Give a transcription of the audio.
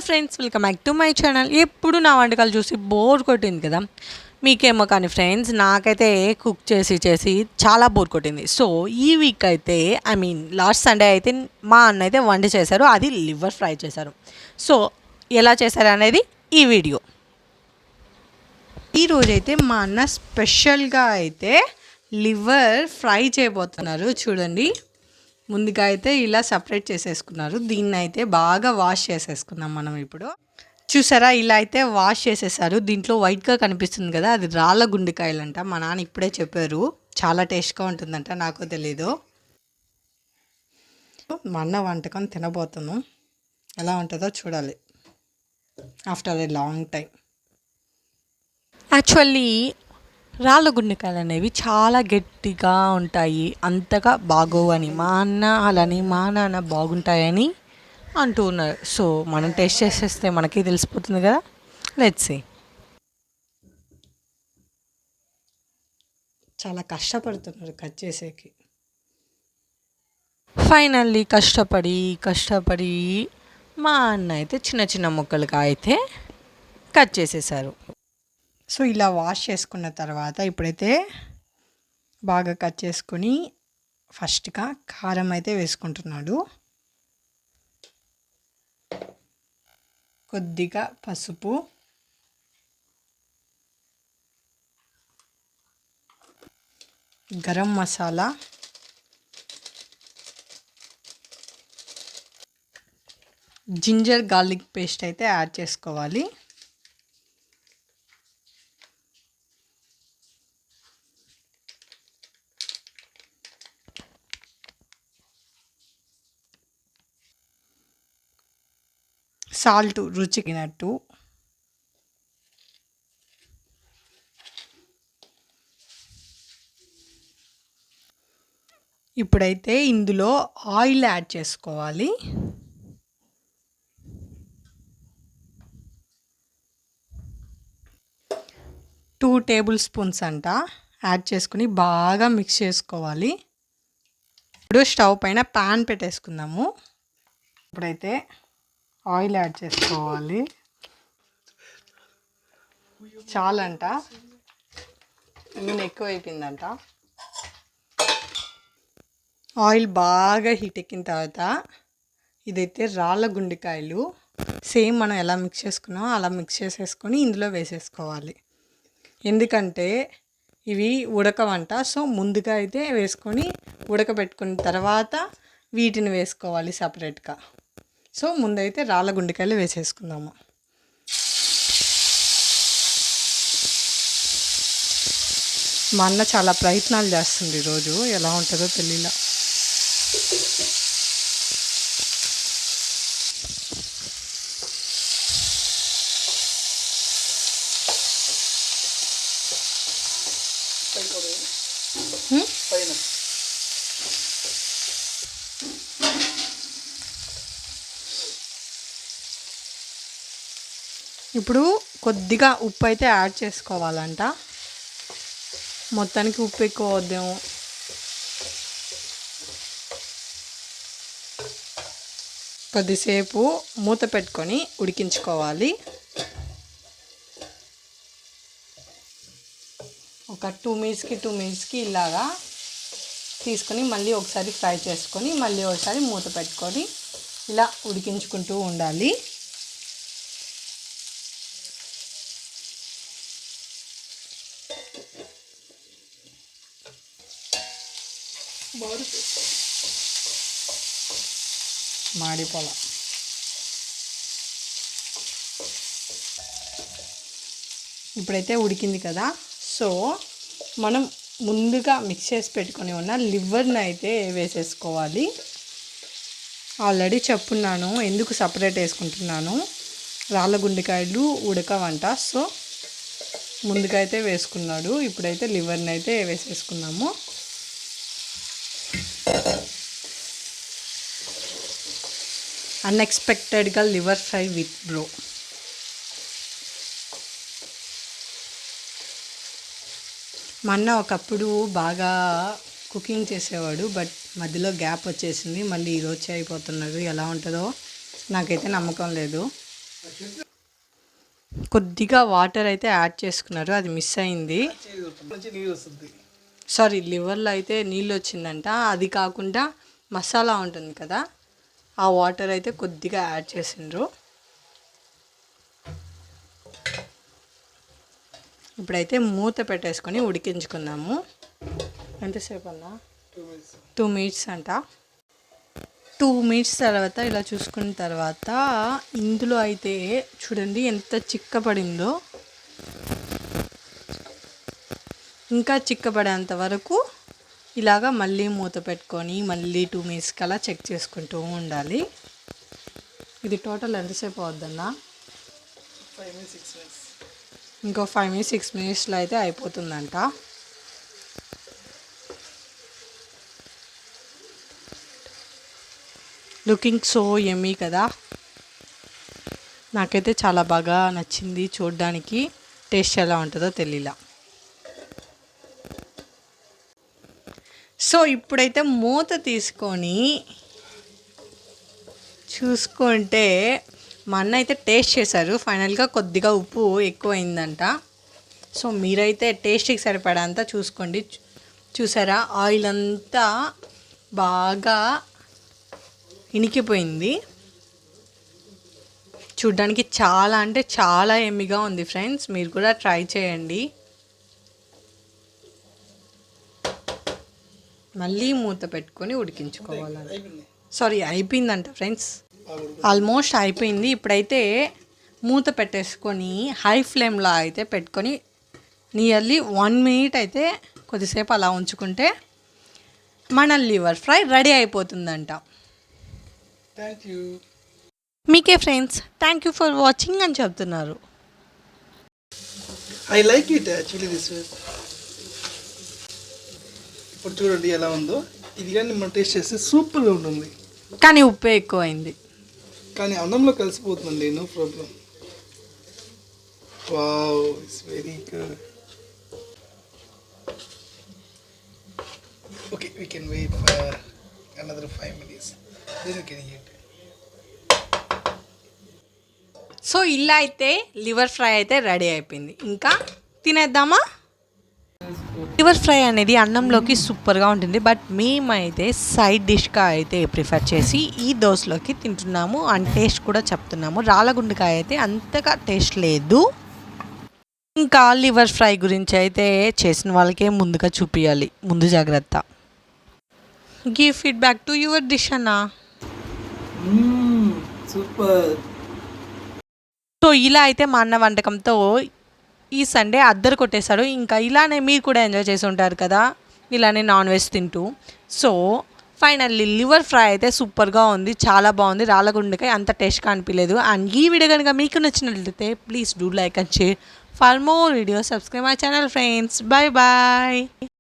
Friends, welcome back to my channel. ఎప్పుడు నా వంటకాలు చూసి బోర్ కొట్టింది కదా మీకేమో, కానీ ఫ్రెండ్స్ నాకైతే కుక్ చేసి చేసి చాలా బోర్ కొట్టింది. సో ఈ వీక్ అయితే లాస్ట్ సండే అయితే మా అన్న అయితే వంట చేశారు. అది లివర్ ఫ్రై చేశారు. సో ఎలా చేశారు అనేది ఈ వీడియో. ఈరోజైతే మా అన్న స్పెషల్గా అయితే లివర్ ఫ్రై చేయబోతున్నారు. చూడండి, ముందుగా అయితే ఇలా సపరేట్ చేసేసుకున్నారు. దీన్ని అయితే బాగా వాష్ చేసేసుకున్నాం మనం. ఇప్పుడు చూసారా, ఇలా అయితే వాష్ చేసేసారు. దీంట్లో వైట్గా కనిపిస్తుంది కదా, అది రాళ్ళ గుండెకాయలంట. మా నాన్న ఇప్పుడే చెప్పారు, చాలా టేస్ట్గా ఉంటుందంట. నాకు తెలీదు. మా అన్న వంటకం తినబోతున్నాం. ఎలా ఉంటుందో చూడాలి after a long time. Actually రాళ్ళ గుండెకాయలు అనేవి చాలా గట్టిగా ఉంటాయి, అంతగా బాగోవని మా అన్న, అలానే మా నాన్న బాగుంటాయని అంటూ ఉన్నారు. సో మనం టేస్ట్ చేసేస్తే మనకి తెలిసిపోతుంది కదా. Let's see. చాలా కష్టపడుతున్నారు కట్ చేసేకి. ఫైనల్లీ కష్టపడి మా అన్న అయితే చిన్న చిన్న ముక్కలుగా అయితే కట్ చేసేసారు. సో ఇలా వాష్ చేసుకున్న తర్వాత ఇప్పుడైతే బాగా కట్ చేసుకొని ఫస్ట్గా కారం అయితే వేసుకుంటున్నాడు. కొద్దిగా పసుపు, garam masala, ginger garlic paste అయితే యాడ్ చేసుకోవాలి. సాల్ట్ రుచికినట్టు. ఇప్పుడైతే ఇందులో ఆయిల్ యాడ్ చేసుకోవాలి. టూ టేబుల్ స్పూన్స్ అంట యాడ్ చేసుకుని బాగా మిక్స్ చేసుకోవాలి. ఇప్పుడు స్టవ్ పైన ప్యాన్ పెట్టేసుకుందాము. ఇప్పుడైతే ఆయిల్ యాడ్ చేసుకోవాలి. చాలంట, నూనె ఎక్కువ అయిపోయిందంట. ఆయిల్ బాగా హీట్ ఎక్కిన తర్వాత ఇదైతే రాళ్ళ గుండెకాయలు సేమ్ మనం ఎలా మిక్స్ చేసుకున్నామో అలా మిక్స్ చేసేసుకొని ఇందులో వేసేసుకోవాలి. ఎందుకంటే ఇవి ఉడకవంట. సో ముందుగా అయితే వేసుకొని ఉడకబెట్టుకున్న తర్వాత వీటిని వేసుకోవాలి సపరేట్గా. సో ముందైతే రాళ్ళ గుండెకాయలు వేసేసుకుందాము. మా అన్న చాలా ప్రయత్నాలు చేస్తుంది ఈరోజు, ఎలా ఉంటుందో తెలియలా. ఇప్పుడు కొద్దిగా ఉప్పు అయితే యాడ్ చేసుకోవాలంట. మొత్తానికి ఉప్పు ఎక్కువ వద్దేమో. కొద్దిసేపు మూత పెట్టుకొని ఉడికించుకోవాలి. ఒక 2 మినిట్స్కి ఇలాగా తీసుకొని మళ్ళీ ఒకసారి ఫ్రై చేసుకొని మళ్ళీ ఒకసారి మూత పెట్టుకొని ఇలా ఉడికించుకుంటూ ఉండాలి. మాడిపోల. ఇప్పుడైతే ఉడికింది కదా. సో మనం ముందుగా మిక్స్ చేసి పెట్టుకొని ఉన్న లివర్ని అయితే వేసేసుకోవాలి. ఆల్రెడీ చెప్పున్నాను ఎందుకు సపరేట్ వేసుకుంటున్నాను. రాళ్ళ గుండెకాయలు ఉడకవంట. సో ముందుగా అయితే వేసుకున్నాడు. ఇప్పుడైతే లివర్ని అయితే వేసేసుకున్నాము. అన్ఎక్స్పెక్టెడ్గా లివర్ ఫ్రై విత్ బ్రో. మా అన్న ఒకప్పుడు బాగా కుకింగ్ చేసేవాడు, బట్ మధ్యలో గ్యాప్ వచ్చేసింది. మళ్ళీ ఈరోజు అయిపోతున్నారు. ఎలా ఉంటుందో నాకైతే నమ్మకం లేదు. కొద్దిగా వాటర్ అయితే యాడ్ చేసుకున్నారు, అది మిస్ అయింది. సారీ, లివర్లో అయితే నీళ్ళు వచ్చిందంట. అది కాకుండా మసాలా ఉంటుంది కదా, ఆ వాటర్ అయితే కొద్దిగా యాడ్ చేసిండ్రు. ఇప్పుడైతే మూత పెట్టేసుకొని ఉడికించుకుందాము. ఎంతసేపు అన్నా? 2 minutes అంట. 2 minutes తర్వాత ఇలా చూసుకున్న తర్వాత ఇందులో అయితే చూడండి ఎంత చిక్కపడిందో. ఇంకా చిక్కపడేంత వరకు ఇలాగా మళ్ళీ మూత పెట్టుకొని మళ్ళీ 2 minutes కల్లా చెక్ చేసుకుంటూ ఉండాలి. ఇది టోటల్ ఎంతసేపు అవుద్దన్నా? 5 minutes 6 minutes. ఇంకో 5 minutes 6 minutesలో అయితే అయిపోతుందంట. లుకింగ్ సో యమ్మీ కదా. నాకైతే చాలా బాగా నచ్చింది చూడడానికి. టేస్ట్ ఎలా ఉంటుందో తెలియలా. సో ఇప్పుడైతే మూత తీసుకొని చూసుకుంటే మా అన్న అయితే టేస్ట్ చేశారు. ఫైనల్గా కొద్దిగా ఉప్పు ఎక్కువైందంట. సో మీరైతే టేస్ట్కి సరిపడంత చూసుకోండి. చూసారా, ఆయిల్ అంతా బాగా ఇనికిపోయింది. చూడ్డానికి చాలా అంటే చాలా ఎమ్మిగా ఉంది ఫ్రెండ్స్. మీరు కూడా ట్రై చేయండి. మళ్ళీ మూత పెట్టుకొని ఉడికించుకోవాలి. సారీ, అయిపోయిందంట ఫ్రెండ్స్. ఆల్మోస్ట్ అయిపోయింది. ఇప్పుడైతే మూత పెట్టేసుకొని హై ఫ్లేమ్లో అయితే పెట్టుకొని నియర్లీ 1 minute అయితే కొద్దిసేపు అలా ఉంచుకుంటే మన లివర్ ఫ్రై రెడీ అయిపోతుందంట. Thank you. మీకే friends thank you for watching అని చెప్తున్నారు. I like it actually this way. ఇప్పుడు చూడండి ఎలా ఉందో. ఇది కానీ మనం టేస్ట్ చేస్తే సూపర్గా ఉంటుంది. కానీ ఉప్పు ఎక్కువైంది. కానీ అన్నంలో కలిసిపోతుందండి, no problem. Wow, it's very good. Okay, we can wait for another 5 minutes. Then you can eat. So ఇలా అయితే లివర్ ఫ్రై అయితే రెడీ అయిపోయింది. ఇంకా తినేద్దామా? లివర్ ఫ్రై అనేది అన్నంలోకి సూపర్గా ఉంటుంది. బట్ మేమైతే సైడ్ డిష్గా అయితే ప్రిఫర్ చేసి ఈ దోశలోకి తింటున్నాము. అండ్ టేస్ట్ కూడా చెప్తున్నాము. రాళ్ళగుండకాయ అయితే అంతగా టేస్ట్ లేదు. ఇంకా లివర్ ఫ్రై గురించి అయితే చేసిన వాళ్ళకే ముందుగా చూపించాలి, ముందు జాగ్రత్త. Give feedback to your dish అన్నా. సూపర్. సో ఇలా అయితే మా అన్న వంటకంతో ఈ సండే అద్దరు కొట్టేశాడు. ఇంకా ఇలానే మీరు కూడా ఎంజాయ్ చేసి ఉంటారు కదా, ఇలానే నాన్ వెజ్ తింటూ. సో ఫైనల్లీ లివర్ ఫ్రై అయితే సూపర్గా ఉంది, చాలా బాగుంది. రాళ్ళగుండకాయ అంత టేస్ట్గా అనిపించలేదు. అండ్ ఈ వీడియో కనుక మీకు నచ్చినట్లయితే please do like and share. For more videos subscribe my channel friends. Bye bye.